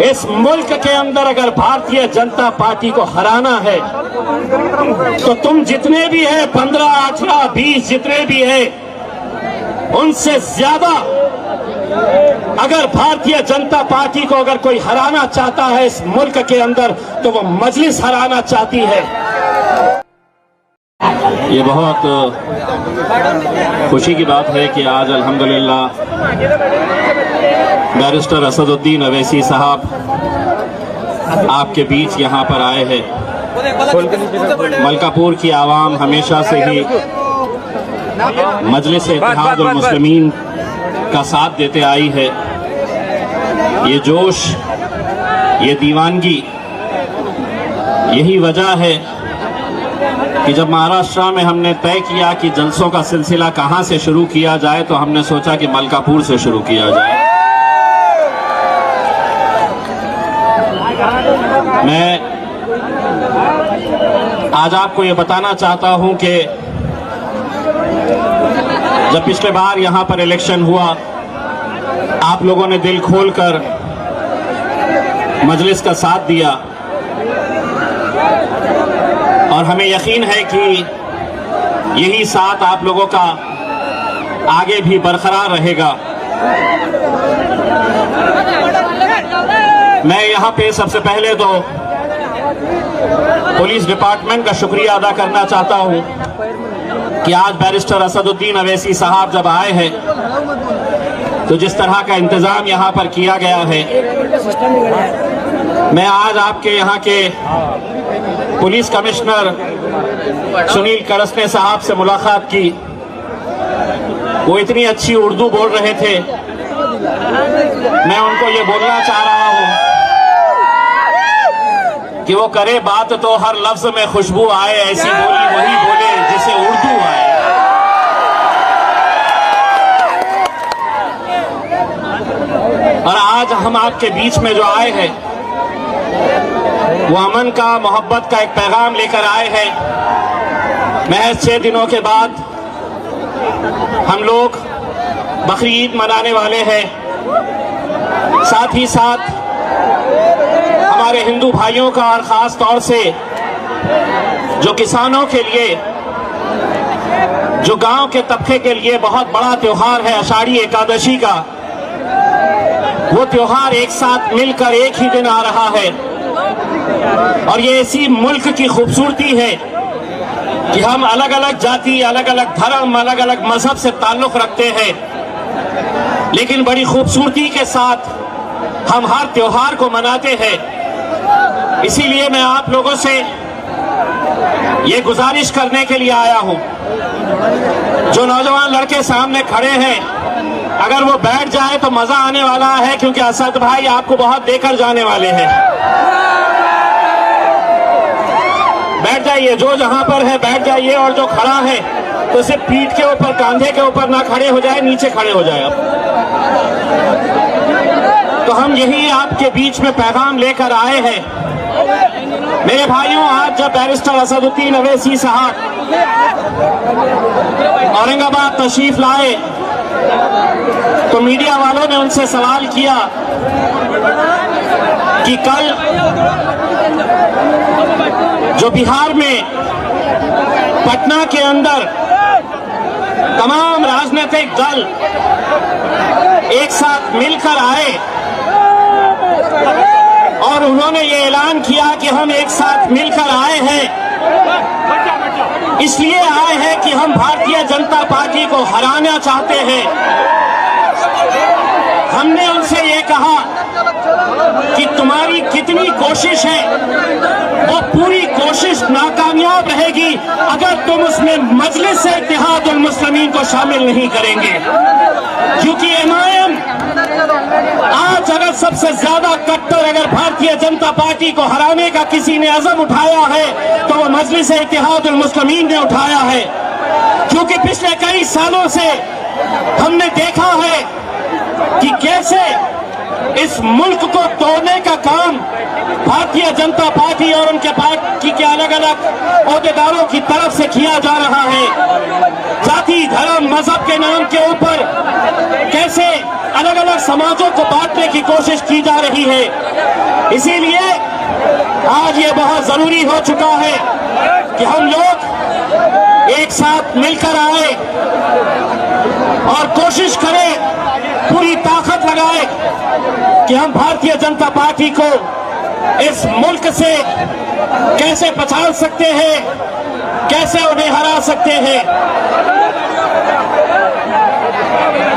इस मुल्क के अंदर अगर भारतीय जनता पार्टी को हराना है तो तुम जितने भी हैं 15, 18, 20 जितने भी हैं उनसे ज्यादा अगर भारतीय जनता पार्टी को अगर कोई हराना चाहता है इस मुल्क के अंदर तो वो मजलिस हराना चाहती है। ये बहुत खुशी की बात है कि आज अल्हम्दुलिल्लाह बैरिस्टर असदुद्दीन अवैसी साहब आपके बीच यहाँ पर आए हैं। मलकापुर की आवाम हमेशा से ही मजलिस इत्तेहादुल मुस्लिमीन का साथ देते आई है। ये जोश, ये दीवानगी, यही वजह है कि जब महाराष्ट्र में हमने तय किया कि जलसों का सिलसिला कहां से शुरू किया जाए तो हमने सोचा कि मलकापुर से शुरू किया जाए। मैं आज आपको ये बताना चाहता हूं कि जब पिछले बार यहां पर इलेक्शन हुआ आप लोगों ने दिल खोलकर मजलिस का साथ दिया और हमें यकीन है कि यही साथ आप लोगों का आगे भी बरकरार रहेगा। मैं यहाँ पे सबसे पहले तो पुलिस डिपार्टमेंट का शुक्रिया अदा करना चाहता हूँ कि आज बैरिस्टर असदुद्दीन अवैसी साहब जब आए हैं तो जिस तरह का इंतजाम यहाँ पर किया गया है, मैं आज आपके यहाँ के पुलिस कमिश्नर सुनील कड़सने साहब से मुलाकात की। वो इतनी अच्छी उर्दू बोल रहे थे, मैं उनको ये बोलना चाह रहा हूँ कि वो करे बात तो हर लफ्ज में खुशबू आए, ऐसी बोली वही बोले जिसे उर्दू आए। और आज हम आपके बीच में जो आए हैं वो अमन का, मोहब्बत का एक पैगाम लेकर आए हैं। महज 6 दिनों के बाद हम लोग बकरी ईद मनाने वाले हैं। साथ ही साथ हमारे हिंदू भाइयों का और खास तौर से जो किसानों के लिए, जो गांव के तबके के लिए बहुत बड़ा त्योहार है आषाढ़ी एकादशी का, वो त्योहार एक साथ मिलकर एक ही दिन आ रहा है। और ये इसी मुल्क की खूबसूरती है कि हम अलग अलग जाति, अलग अलग धर्म, अलग अलग मजहब से ताल्लुक रखते हैं, लेकिन बड़ी खूबसूरती के साथ हम हर त्योहार को मनाते हैं। इसीलिए मैं आप लोगों से ये गुजारिश करने के लिए आया हूं, जो नौजवान लड़के सामने खड़े हैं अगर वो बैठ जाए तो मजा आने वाला है, क्योंकि असद भाई आपको बहुत देकर जाने वाले हैं। बैठ जाइए, जो जहां पर है बैठ जाइए, और जो खड़ा है तो सिर्फ पीठ के ऊपर, कांधे के ऊपर ना खड़े हो जाए, नीचे खड़े हो जाए। तो हम यही आपके बीच में पैगाम लेकर आए हैं। मेरे भाइयों, आज जब बैरिस्टर असदुद्दीन अवैसी साहब औरंगाबाद तशरीफ लाए तो मीडिया वालों ने उनसे सवाल किया कि कल जो बिहार में पटना के अंदर तमाम राजनीतिक दल एक साथ मिलकर आए और उन्होंने ये ऐलान किया कि हम एक साथ मिलकर आए हैं, इसलिए आए हैं कि हम भारतीय जनता पार्टी को हराना चाहते हैं। हमने उनसे ये कहा कि तुम्हारी कितनी कोशिश है, वो पूरी कोशिश नाकामयाब रहेगी अगर तुम उसमें मजलिस इत्तेहादुल मुस्लिमीन को शामिल नहीं करेंगे। क्योंकि एमआईएम आज अगर सबसे ज्यादा कट्टर अगर भारतीय जनता पार्टी को हराने का किसी ने अज़म उठाया है तो वो मजलिस इत्तेहादुल मुस्लिमीन ने उठाया है। क्योंकि पिछले कई सालों से हमने देखा है कि कैसे इस मुल्क को तोड़ने का काम भारतीय जनता पार्टी और उनके पार्टी के अलग अलग अलग अहदेदारों की तरफ से किया जा रहा है। जाति, धर्म, मजहब के नाम के ऊपर कैसे अलग अलग समाजों को बांटने की कोशिश की जा रही है। इसीलिए आज ये बहुत जरूरी हो चुका है कि हम लोग एक साथ मिलकर आए और कोशिश करें, पूरी ताकत लगाए कि हम भारतीय जनता पार्टी को इस मुल्क से कैसे पछाड़ सकते हैं, कैसे उन्हें हरा सकते हैं।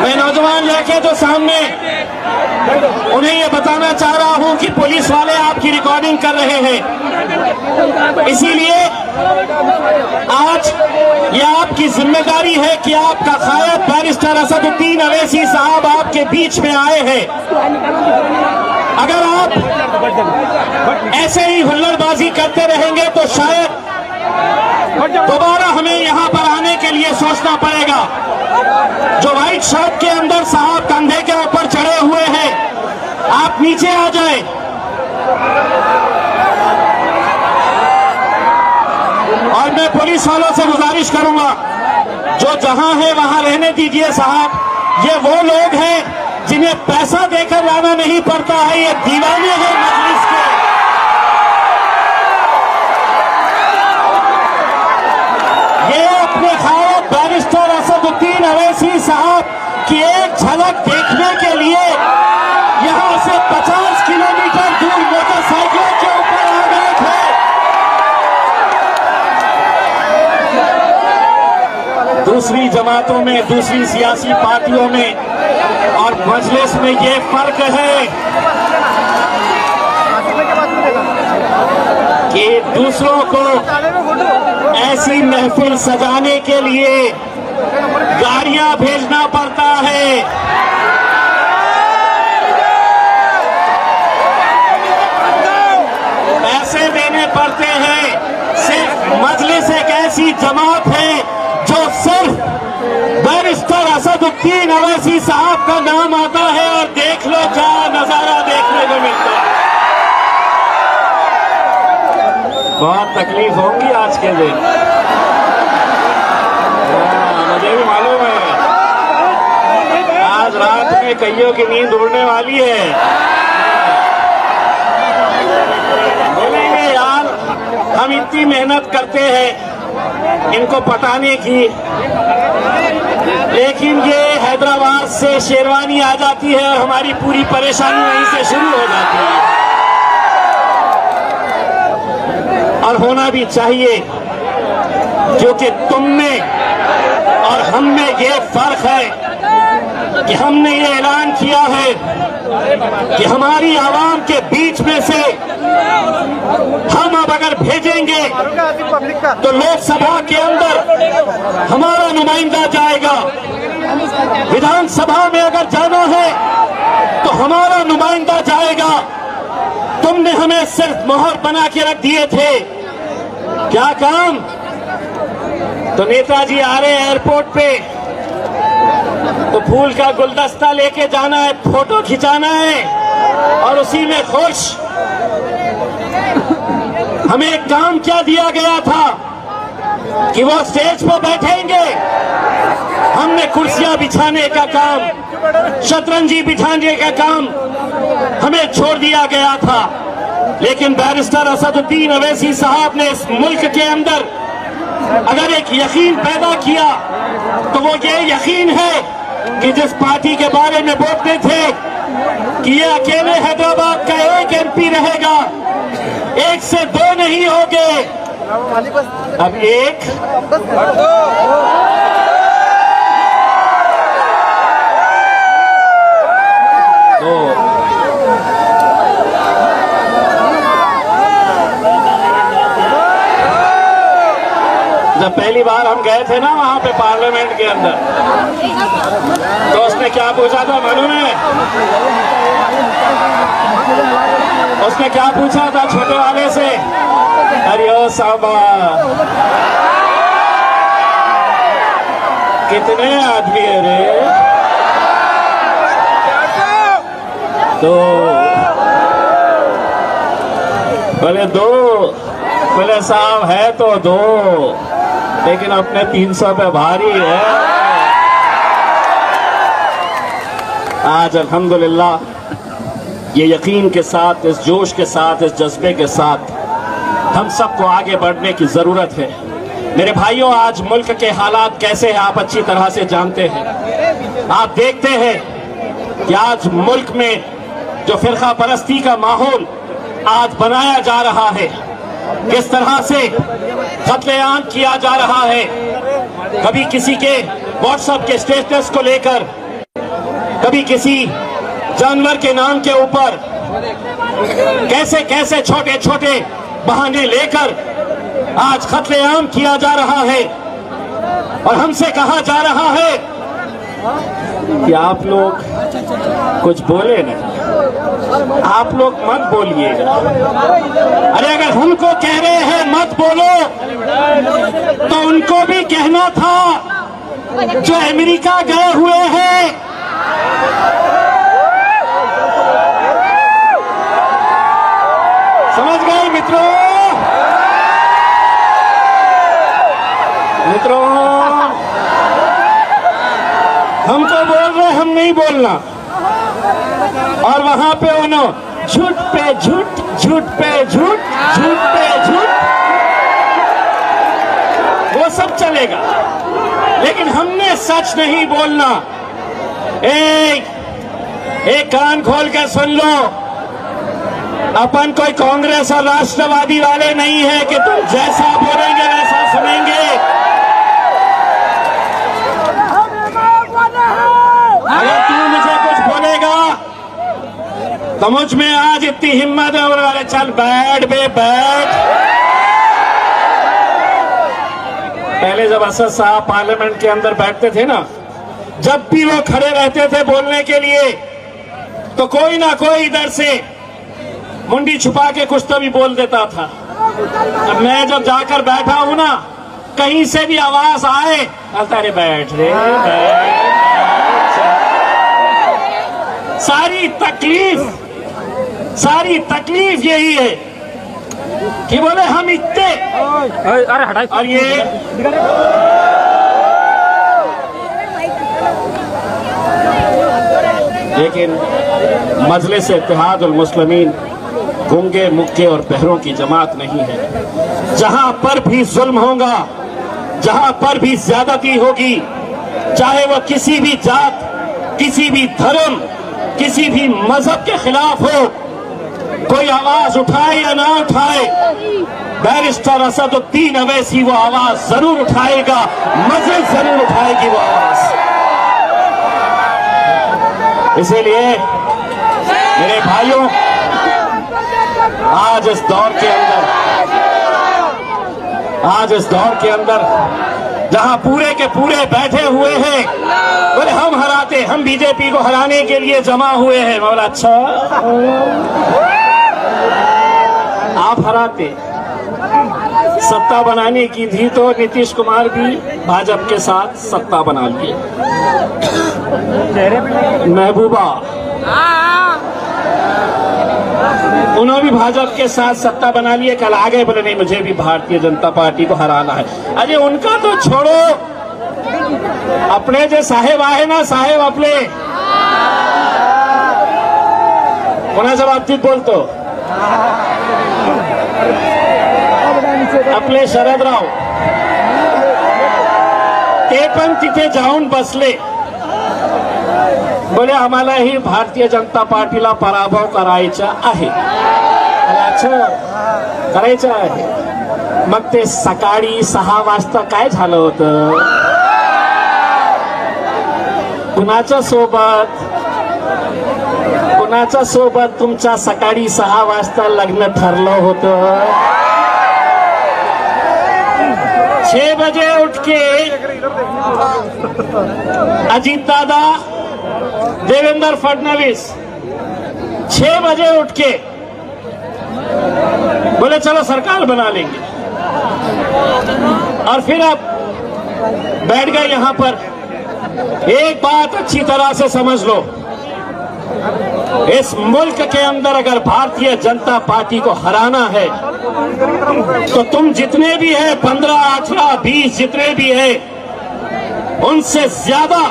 मैं नौजवान लड़के जो सामने उन्हें ये बताना चाह रहा हूं कि पुलिस वाले आपकी रिकॉर्डिंग कर रहे हैं। इसीलिए आज ये आपकी जिम्मेदारी है कि आपका कायद बैरिस्टर असदुद्दीन अवैसी साहब आपके बीच में आए हैं। अगर आप ऐसे ही हुल्लड़बाजी करते रहेंगे तो शायद दोबारा हमें यहां पर आने के लिए सोचना पड़ेगा। जो व्हाइट शर्ट के अंदर साहब कंधे के ऊपर चढ़े हुए हैं, आप नीचे आ जाएं। और मैं पुलिस वालों से गुजारिश करूंगा, जो जहां है वहां रहने दीजिए साहब। ये वो लोग हैं जिन्हें पैसा देकर लाना नहीं पड़ता है, ये दीवाने हैं मजलिस के। ये अपने खायद बैरिस्टर असदुद्दीन अवैसी साहब की एक झलक देखने के लिए यहां से 50 किलोमीटर दूर मोटरसाइकिलों के ऊपर आ गए थे। दूसरी जमातों में, दूसरी सियासी पार्टियों में और मजलिस में ये फर्क है कि दूसरों को ऐसी महफिल सजाने के लिए गाड़ियां भेजना पड़ता है। पैसे देने पड़ते हैं। सिर्फ मजलिस एक ऐसी जमात है जो सिर्फ बैरिस्टर असदुद्दीन अवैसी साहब का नाम आता है और देख लो क्या नजारा देखने को मिलता है। बहुत तकलीफ होगी आज के दिन, मुझे भी मालूम है। आज रात में कईयों की नींद उड़ने वाली है। बोलेंगे यार, हम इतनी मेहनत करते हैं इनको पटाने की, लेकिन ये हैदराबाद से शेरवानी आ जाती है और हमारी पूरी परेशानी वहीं से शुरू हो जाती है। और होना भी चाहिए, क्योंकि तुम में और हम में ये फर्क है कि हमने ये ऐलान किया है कि हमारी आवाम के बीच में से हम अब अगर भेजेंगे तो लोकसभा के अंदर हमारा नुमाइंदा जाएगा, विधानसभा में अगर जाना है तो हमारा नुमाइंदा जाएगा। तुमने हमें सिर्फ मोहर बना के रख दिए थे। क्या काम? तो नेताजी आ रहे हैं एयरपोर्ट पे तो फूल का गुलदस्ता लेके जाना है, फोटो खिंचाना है और उसी में खुश। हमें एक काम क्या दिया गया था कि वो स्टेज पर बैठेंगे, हमने कुर्सियां बिछाने का काम, शतरंजी बिछाने का काम हमें छोड़ दिया गया था। लेकिन बैरिस्टर असदुद्दीन अवैसी साहब ने इस मुल्क के अंदर अगर एक यकीन पैदा किया तो वो ये यकीन है कि जिस पार्टी के बारे में बोलते थे कि ये अकेले हैदराबाद का एक एमपी रहेगा, एक से दो नहीं होंगे, अब एक दो। जब पहली बार हम गए थे ना वहां पे पार्लियामेंट के अंदर, तो उसने क्या पूछा था मालूम है? उसने क्या पूछा था छोटे वाले से? अरे ओ साहबा, कितने आदमी है रे? तो बोले दो। बोले साहब है तो दो, लेकिन अपने 300 पे भारी है। आज अल्हम्दुलिल्लाह ये यकीन के साथ, इस जोश के साथ, इस जज्बे के साथ हम सबको आगे बढ़ने की जरूरत है। मेरे भाइयों, आज मुल्क के हालात कैसे हैं आप अच्छी तरह से जानते हैं। आप देखते हैं कि आज मुल्क में जो फिरका परस्ती का माहौल आज बनाया जा रहा है, किस तरह से कत्लेआम किया जा रहा है, कभी किसी के व्हाट्सएप के स्टेटस को लेकर, कभी किसी जानवर के नाम के ऊपर, कैसे कैसे छोटे छोटे बहाने लेकर आज कत्लेआम किया जा रहा है। और हमसे कहा जा रहा है कि आप लोग कुछ बोले नहीं, आप लोग मत बोलिएगा। अरे अगर हमको कह रहे हैं मत बोलो, तो उनको भी कहना था जो अमेरिका गए हुए हैं। समझ गए मित्रों? हमको बोल रहे, हम नहीं बोलना। और वहां पे उन्होंने झूठ पे झूठ, झूठ पे झूठ, झूठ पे झूठ, वो सब चलेगा, लेकिन हमने सच नहीं बोलना। एक कान खोल के सुन लो, अपन कोई कांग्रेस और राष्ट्रवादी वाले नहीं है कि तुम जैसा बोलेंगे वैसा सुनेंगे। अगर तू मुझे कुछ बोलेगा तो मुझ में आज इतनी हिम्मत है, अरे चल बैठ बे बैठ। पहले जब असद साहब पार्लियामेंट के अंदर बैठते थे ना, जब भी वो खड़े रहते थे बोलने के लिए, तो कोई ना कोई इधर से मुंडी छुपा के कुछ तो भी बोल देता था। अब मैं जब जाकर बैठा हूं ना, कहीं से भी आवाज आए, अरे बैठ रे बैठ। सारी तकलीफ यही है कि बोले हम इतने, अरे हटाए। और ये लेकिन मजलिस इत्तेहादुल मुस्लिमीन गूंगे मुक्के और बहरों की जमात नहीं है। जहां पर भी जुल्म होगा, जहां पर भी ज्यादती होगी, चाहे वह किसी भी जात, किसी भी धर्म, किसी भी मजहब के खिलाफ हो, कोई आवाज उठाए या ना उठाए, बैरिस्टर असदुद्दीन अवैसी वो आवाज जरूर उठाएगा, मजलिस जरूर उठाएगी वो आवाज। इसीलिए मेरे भाइयों, आज इस दौर के अंदर जहां पूरे के पूरे बैठे हुए हैं, बोले हम हराते, हम बीजेपी को हराने के लिए जमा हुए हैं। बोला अच्छा, आप हराते, सत्ता बनाने की थी तो नीतीश कुमार भी भाजपा के साथ सत्ता बना लिए, महबूबा उन्होंने भी भाजपा के साथ सत्ता बना लिए। कल आ गए, बोले नहीं मुझे भी भारतीय जनता पार्टी को हराना है। अरे उनका तो छोड़ो, अपने जो साहेब आए ना, साहेब अपने कोणाच्या बाबतीत बोलतो, आपले शरदराव, ते पण तिथे जाऊन बसले, बोले आम्हाला ही भारतीय जनता पार्टीला पराभव करायचा आहे। अच्छा, करायचं आहे। मग ते सकाळी 6 वाजता काय झालं होतं, कुणाच्या सोबत तुमच्या सकाळी 6 वाजता लग्न ठरलं होतं। 6 बजे उठ के अजीत दादा, देवेंद्र फडणवीस 6 बजे उठ के बोले चलो सरकार बना लेंगे, और फिर अब बैठ गए यहां पर। एक बात अच्छी तरह से समझ लो, इस मुल्क के अंदर अगर भारतीय जनता पार्टी को हराना है तो तुम जितने भी है 15, 18, 20 जितने भी है उनसे ज्यादा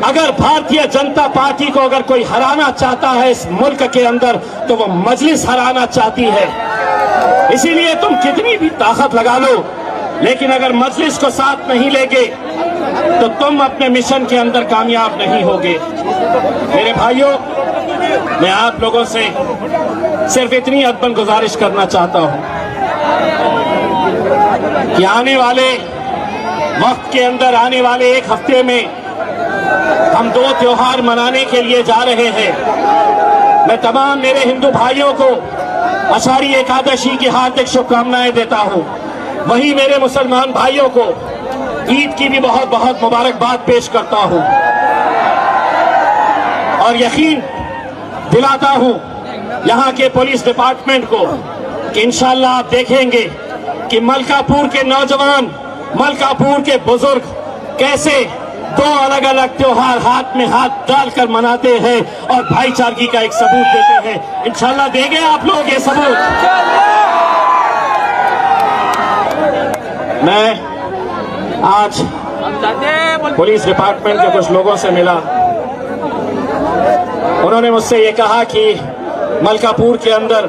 अगर भारतीय जनता पार्टी को अगर कोई हराना चाहता है इस मुल्क के अंदर तो वो मजलिस हराना चाहती है। इसीलिए तुम कितनी भी ताकत लगा लो लेकिन अगर मजलिस को साथ नहीं लेगे तो तुम अपने मिशन के अंदर कामयाब नहीं होगे। मेरे भाइयों, मैं आप लोगों से सिर्फ इतनी अदबन गुजारिश करना चाहता हूं कि आने वाले वक्त के अंदर, आने वाले एक हफ्ते में हम 2 त्योहार मनाने के लिए जा रहे हैं। मैं तमाम मेरे हिंदू भाइयों को आषाढ़ी एकादशी की हार्दिक शुभकामनाएं देता हूं। वहीं मेरे मुसलमान भाइयों को ईद की भी बहुत बहुत मुबारकबाद पेश करता हूं और यकीन दिलाता हूं यहां के पुलिस डिपार्टमेंट को कि इंशाअल्लाह आप देखेंगे कि मलकापुर के नौजवान, मलकापुर के बुजुर्ग कैसे 2 अलग अलग त्योहार हाथ में हाथ डालकर मनाते हैं और भाईचारगी का एक सबूत देते हैं। इंशाअल्लाह देंगे आप लोग ये सबूत। मैं आज पुलिस डिपार्टमेंट के कुछ लोगों से मिला। उन्होंने मुझसे ये कहा कि मलकापुर के अंदर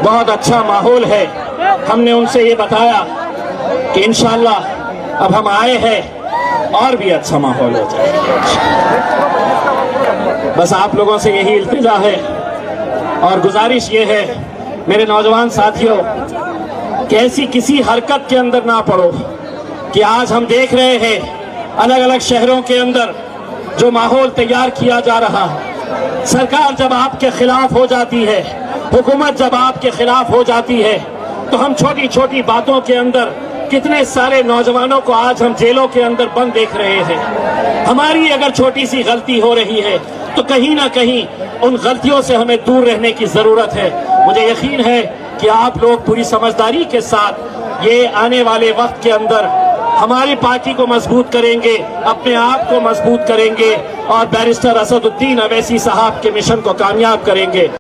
बहुत अच्छा माहौल है। हमने उनसे ये बताया कि इंशाअल्लाह अब हम आए हैं और भी अच्छा माहौल हो जाएगा। बस आप लोगों से यही इल्तिजा है और गुजारिश ये है मेरे नौजवान साथियों कि ऐसी किसी हरकत के अंदर ना पड़ो कि आज हम देख रहे हैं अलग अलग शहरों के अंदर जो माहौल तैयार किया जा रहा है। सरकार जब आपके खिलाफ हो जाती है, हुकूमत जब आपके खिलाफ हो जाती है तो हम छोटी छोटी बातों के अंदर कितने सारे नौजवानों को आज हम जेलों के अंदर बंद देख रहे हैं। हमारी अगर छोटी सी गलती हो रही है तो कहीं ना कहीं उन गलतियों से हमें दूर रहने की जरूरत है। मुझे यकीन है कि आप लोग पूरी समझदारी के साथ ये आने वाले वक्त के अंदर हमारी पार्टी को मजबूत करेंगे, अपने आप को मजबूत करेंगे और बैरिस्टर असदुद्दीन अवैसी साहब के मिशन को कामयाब करेंगे।